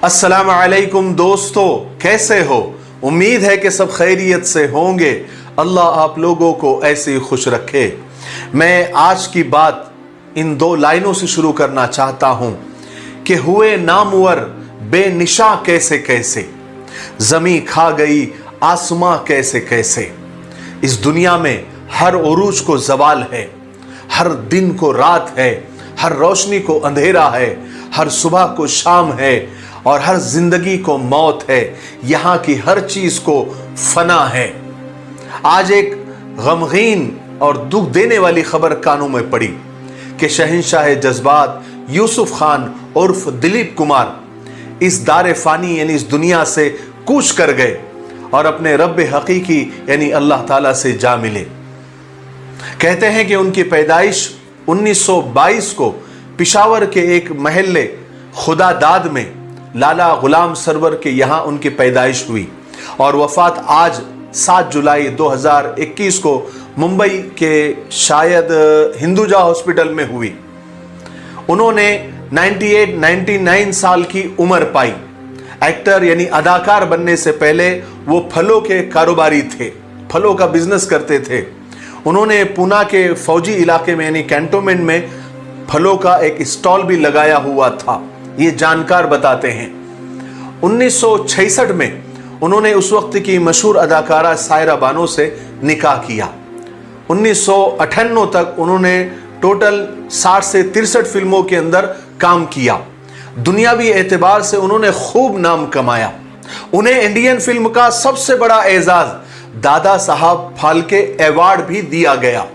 अस्सलाम वालेकुम दोस्तों, कैसे हो? उम्मीद है कि सब खैरियत से होंगे। अल्लाह आप लोगों को ऐसे ही खुश रखे। मैं आज की बात इन दो लाइनों से शुरू करना चाहता हूं कि हुए नामवर बेनिशा कैसे कैसे, जमी खा गई आसमां कैसे कैसे। इस दुनिया में हर उरूज को जवाल है, हर दिन को रात है, हर रोशनी को अंधेरा है, हर सुबह को शाम है और हर जिंदगी को मौत है। यहाँ की हर चीज को फना है। आज एक गमगीन और दुख देने वाली खबर कानों में पड़ी कि शहंशाह जज्बात यूसुफ खान उर्फ दिलीप कुमार इस दारे फानी यानी इस दुनिया से कूच कर गए और अपने रब हकीकी यानी अल्लाह ताला से जा मिले। कहते हैं कि उनकी पैदाइश 1922 को पिशावर के एक महल्ले खुदादाद में लाला गुलाम सरवर के यहाँ उनकी पैदाइश हुई और वफात आज 7 जुलाई 2021 को मुंबई के शायद हिंदुजा हॉस्पिटल में हुई। उन्होंने 99 साल की उम्र पाई। एक्टर यानी अदाकार बनने से पहले वो फलों के कारोबारी थे, फलों का बिजनेस करते थे। उन्होंने पूना के फौजी इलाके में यानी कैंटोनमेंट में फलों का एक स्टॉल भी लगाया हुआ था, ये जानकार बताते हैं। 1966 में उन्होंने उस वक्त की मशहूर अदाकारा सायरा बानो से निकाह किया। 1998 तक उन्होंने टोटल 60 से 63 फिल्मों के अंदर काम किया। दुनियावी एतबार से उन्होंने खूब नाम कमाया। उन्हें इंडियन फिल्म का सबसे बड़ा एजाज दादा साहब फाल्के अवार्ड भी दिया गया।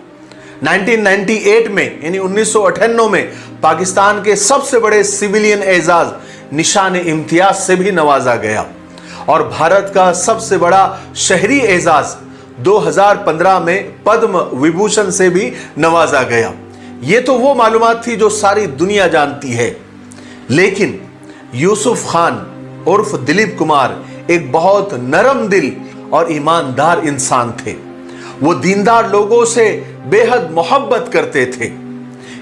1998 में यानी 1998 में पाकिस्तान के सबसे बड़े सिविलियन एजाज निशान इम्तियाज से भी नवाजा गया और भारत का सबसे बड़ा शहरी एजाज 2015 में पद्म विभूषण से भी नवाजा गया। ये तो वो मालूमात थी जो सारी दुनिया जानती है। लेकिन यूसुफ खान उर्फ दिलीप कुमार एक बहुत नरम दिल और ईमानदार इंसान थे। वो दीनदार लोगों से बेहद मोहब्बत करते थे।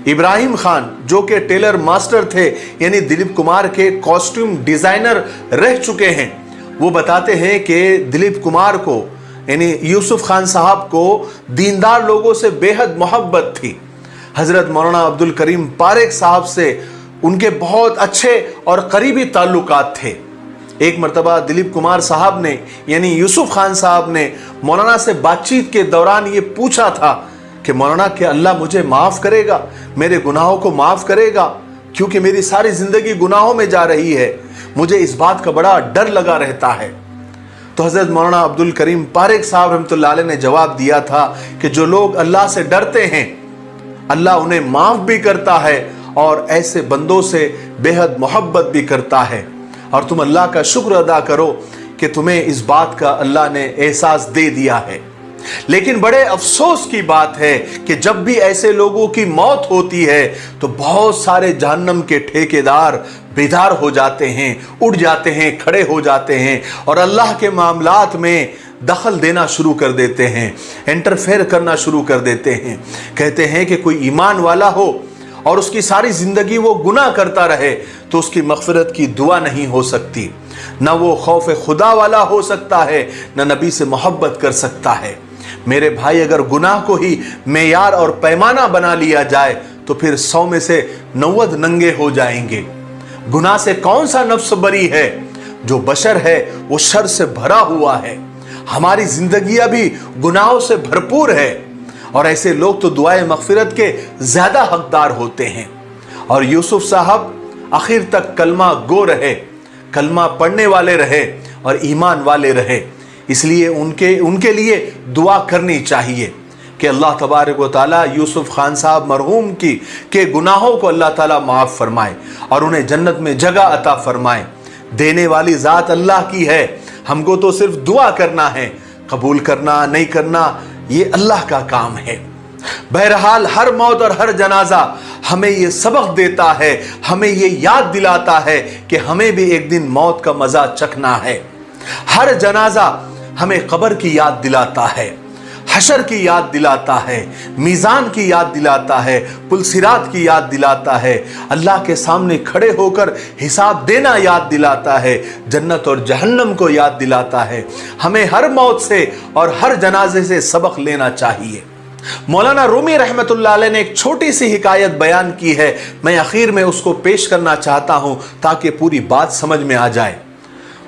इब्राहिम खान जो कि टेलर मास्टर थे यानी दिलीप कुमार के कॉस्ट्यूम डिजाइनर रह चुके हैं, वो बताते हैं कि दिलीप कुमार को यानी यूसुफ खान साहब को दीनदार लोगों से बेहद मोहब्बत थी। हजरत मौलाना अब्दुल करीम पारेख साहब से उनके बहुत अच्छे और करीबी ताल्लुकात थे। एक मर्तबा दिलीप कुमार साहब ने यानी यूसुफ खान साहब ने मौलाना से बातचीत के दौरान ये पूछा था कि मौलाना क्या अल्लाह मुझे माफ़ करेगा, मेरे गुनाहों को माफ़ करेगा, क्योंकि मेरी सारी ज़िंदगी गुनाहों में जा रही है, मुझे इस बात का बड़ा डर लगा रहता है। तो हज़रत मौलाना अब्दुल करीम पारेख साहब रहमतुल्लाह अलैह ने जवाब दिया था कि जो लोग अल्लाह से डरते हैं अल्लाह उन्हें माफ़ भी करता है और ऐसे बंदों से बेहद मोहब्बत भी करता है। और तुम अल्लाह का शुक्र अदा करो कि तुम्हें इस बात का अल्लाह ने एहसास दे दिया है। लेकिन बड़े अफसोस की बात है कि जब भी ऐसे लोगों की मौत होती है तो बहुत सारे जहन्नम के ठेकेदार बेदार हो जाते हैं, उठ जाते हैं, खड़े हो जाते हैं और अल्लाह के मामलात में दखल देना शुरू कर देते हैं, इंटरफेयर करना शुरू कर देते हैं। कहते हैं कि कोई ईमान वाला हो और उसकी सारी जिंदगी वो गुनाह करता रहे तो उसकी मग़फ़िरत की दुआ नहीं हो सकती। न वो खौफ खुदा वाला हो सकता है, न नबी से मोहब्बत कर सकता है। मेरे भाई, अगर गुनाह को ही मेयार और पैमाना बना लिया जाए तो फिर 100 में से 90 नंगे हो जाएंगे। गुनाह से कौन सा नफ्स बरी है? जो बशर है वो शर से भरा हुआ है। हमारी जिंदगियां भी गुनाहों से भरपूर है और ऐसे लोग तो दुआए मग़फ़िरत के ज्यादा हकदार होते हैं। और यूसुफ साहब आखिर तक कलमा गो रहे, कलमा पढ़ने वाले रहे और ईमान वाले रहे। इसलिए उनके लिए दुआ करनी चाहिए कि अल्लाह तबारक व तआला यूसुफ खान साहब मरहूम के गुनाहों को अल्लाह ताला माफ़ फरमाए और उन्हें जन्नत में जगह अता फरमाए। देने वाली ज़ात अल्लाह की है, हमको तो सिर्फ दुआ करना है, कबूल करना नहीं करना ये अल्लाह का काम है। बहरहाल हर मौत और हर जनाजा हमें ये सबक देता है, हमें ये याद दिलाता है कि हमें भी एक दिन मौत का मज़ा चखना है। हर जनाजा हमें कब्र की याद दिलाता है, हशर की याद दिलाता है, मीज़ान की याद दिलाता है, पुलसिरात की याद दिलाता है, अल्लाह के सामने खड़े होकर हिसाब देना याद दिलाता है, जन्नत और जहन्नम को याद दिलाता है। हमें हर मौत से और हर जनाजे से सबक लेना चाहिए। मौलाना रूमी रहमतुल्लाह अलैह ने एक छोटी सी हिकायत बयान की है, मैं आखिर में उसको पेश करना चाहता हूं ताकि पूरी बात समझ में आ जाए।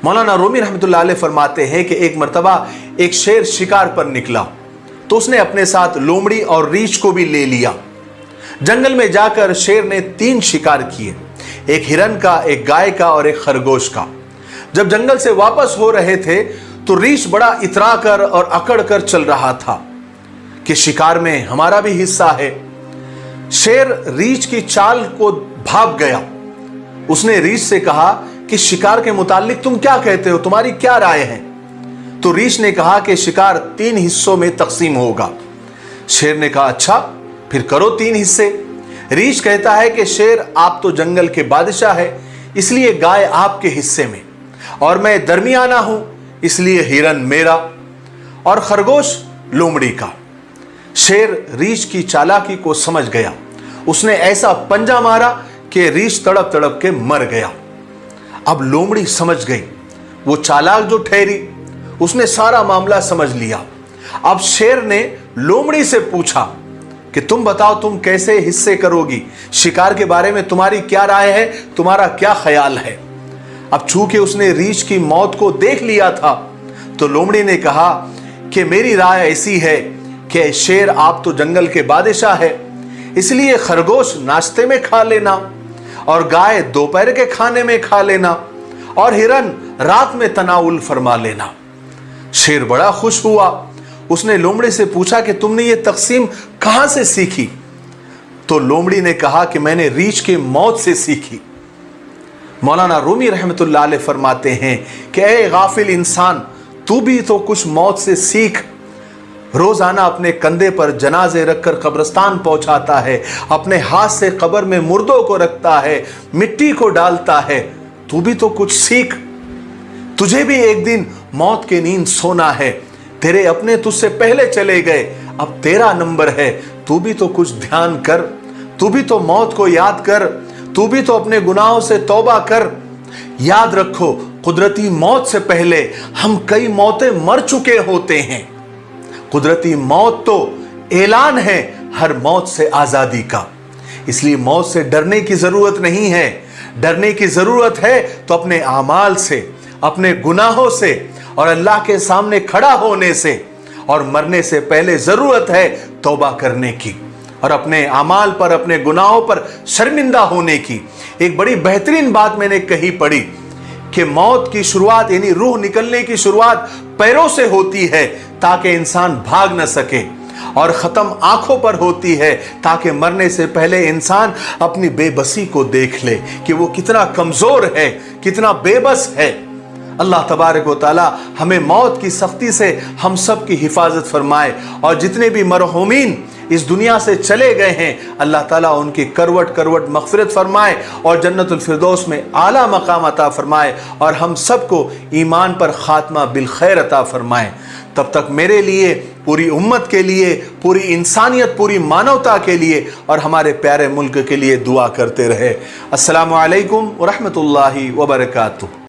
मौलाना रूमी रहमतुल्लाह अलैह फरमाते हैं कि एक मर्तबा एक शेर शिकार पर निकला तो उसने अपने साथ लोमड़ी और रीछ को भी ले लिया। जंगल में जाकर शेर ने 3 शिकार किए, एक हिरन का, एक गाय का और एक खरगोश का। जब जंगल से वापस हो रहे थे तो रीछ बड़ा इतरा कर और अकड़ कर चल रहा था कि शिकार में हमारा भी हिस्सा है। शेर रीछ की चाल को भाग गया। उसने रीछ से कहा कि शिकार के मुतालिक तुम क्या कहते हो, तुम्हारी क्या राय है? तो रीछ ने कहा कि शिकार 3 हिस्सों में तकसीम होगा। शेर ने कहा अच्छा, फिर करो 3 हिस्से। रीछ कहता है कि शेर आप तो जंगल के बादशाह है, इसलिए गाय आपके हिस्से में, और मैं दरमियाना हूं इसलिए हिरन मेरा, और खरगोश लोमड़ी का। शेर रीछ की चालाकी को समझ गया। उसने ऐसा पंजा मारा कि रीछ तड़प तड़प के मर गया। अब लोमड़ी समझ गई, वो चालाक जो ठहरी, उसने सारा मामला समझ लिया। अब शेर ने लोमड़ी से पूछा कि तुम बताओ तुम कैसे हिस्से करोगी, शिकार के बारे में तुम्हारी क्या राय है, तुम्हारा क्या ख्याल है? अब चूंकि उसने रीछ की मौत को देख लिया था तो लोमड़ी ने कहा कि मेरी राय ऐसी है कि शेर आप तो जंगल के बादशाह है, इसलिए खरगोश नाश्ते में खा लेना, और गाय दोपहर के खाने में खा लेना, और हिरन रात में तनाउल फरमा लेना। शेर बड़ा खुश हुआ। उसने लोमड़ी से पूछा कि तुमने ये तकसीम कहां से सीखी? तो लोमड़ी ने कहा कि मैंने रीछ की मौत से सीखी। मौलाना रूमी रहमतुल्लाह अलैह फरमाते हैं कि ऐ गाफिल इंसान, तू भी तो कुछ मौत से सीख। रोजाना अपने कंधे पर जनाजे रखकर कब्रिस्तान पहुंचाता है, अपने हाथ से कब्र में मुर्दों को रखता है, मिट्टी को डालता है। तू भी तो कुछ सीख। तुझे भी एक दिन मौत की नींद सोना है। तेरे अपने तुझसे पहले चले गए, अब तेरा नंबर है। तू भी तो कुछ ध्यान कर, तू भी तो मौत को याद कर, तू भी तो अपने गुनाहों से तौबा कर। याद रखो, कुदरती मौत से पहले हम कई मौतें मर चुके होते हैं। कुदरती मौत तो ऐलान है हर मौत से आजादी का, इसलिए मौत से डरने की जरूरत नहीं है। डरने की जरूरत है तो अपने आमाल से, अपने गुनाहों से और अल्लाह के सामने खड़ा होने से, और मरने से पहले जरूरत है तौबा करने की और अपने आमाल पर, अपने गुनाहों पर शर्मिंदा होने की। एक बड़ी बेहतरीन बात मैंने कहीं पढ़ी कि मौत की शुरुआत यानी रूह निकलने की शुरुआत पैरों से होती है ताकि इंसान भाग न सके, और खत्म आंखों पर होती है ताकि मरने से पहले इंसान अपनी बेबसी को देख ले कि वो कितना कमजोर है, कितना बेबस है। अल्लाह तबारक व तआला हमें मौत की सख्ती से हम सब की हिफाजत फरमाए, और जितने भी मरहूमीन इस दुनिया से चले गए हैं अल्लाह ताला उनकी करवट करवट मग़फ़िरत फरमाए और जन्नतुल फिरदौस में आला मकाम अता फरमाए, और हम सबको ईमान पर खात्मा बिल खैर अता फरमाए। तब तक मेरे लिए, पूरी उम्मत के लिए, पूरी इंसानियत, पूरी मानवता के लिए और हमारे प्यारे मुल्क के लिए दुआ करते रहे। अस्सलामु अलैकुम व रहमतुल्लाहि व बरकातुहू।